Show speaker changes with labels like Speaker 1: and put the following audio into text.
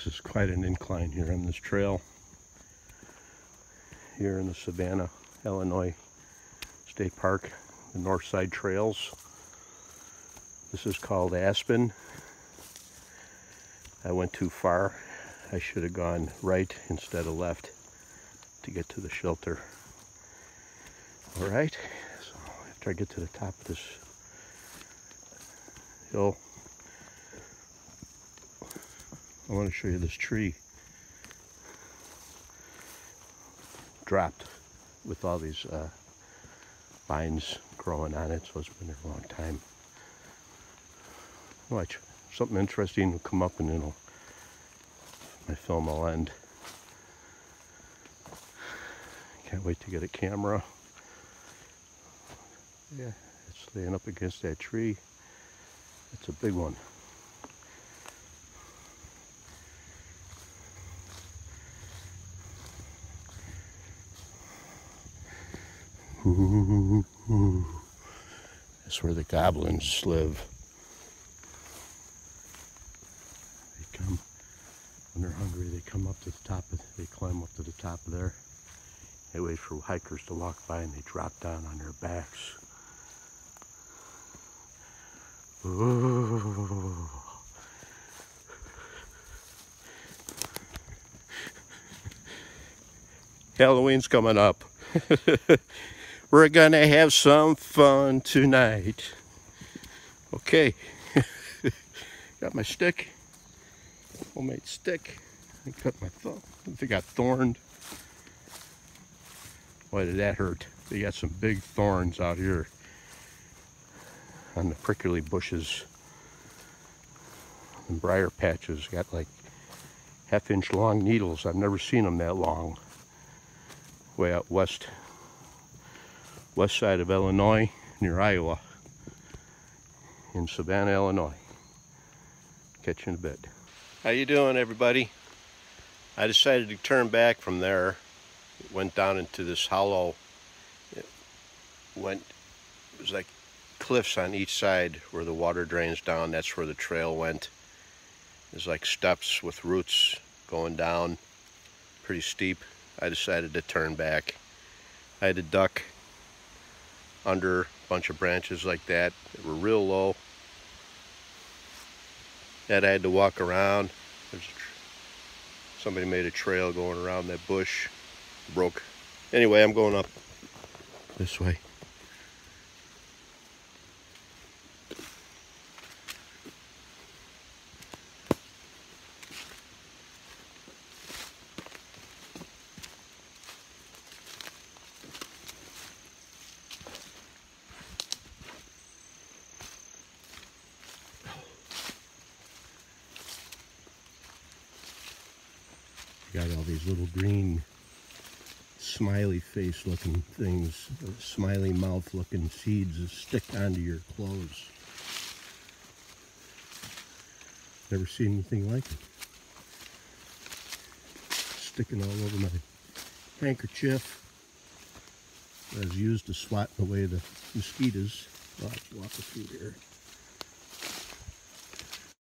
Speaker 1: This is quite an incline here on this trail here in the Savannah, Illinois State Park, the North Side Trails. This is called Aspen. I went too far. I should have gone right instead of left to get to the shelter. All right, so after I get to the top of this hill, I want to show you this tree dropped with all these vines growing on it, so it's been there a long time. Watch, something interesting will come up and it'll, my film will end. Can't wait to get a camera. Yeah, it's laying up against that tree. It's a big one. Ooh, that's where the goblins live. They come, when they're hungry, they come up to the top of, they climb up to the top of there. They wait for hikers to walk by and they drop down on their backs. Ooh. Halloween's coming up. We're gonna have some fun tonight. Okay. Got my stick. Homemade stick. I cut my thumb. They got thorned. Why did that hurt? They got some big thorns out here on the prickly bushes and briar patches. Got like half-inch long needles. I've never seen them that long. Way out west side of Illinois, near Iowa, in Savannah, Illinois. Catch you in a bit. How you doing, everybody? I decided to turn back from there. It went down into this hollow. It was like cliffs on each side where the water drains down. That's where the trail went. There's like steps with roots going down, pretty steep. I decided to turn back. I had to duck under a bunch of branches like that. They were real low. That I had to walk around. Somebody made a trail going around that bush. Broke. Anyway, I'm going up this way. Got all these little green smiley face looking things, smiley mouth looking seeds that stick onto your clothes. Never seen anything like it. Sticking all over my handkerchief that was used to swat away the mosquitoes. I'll have to walk through here.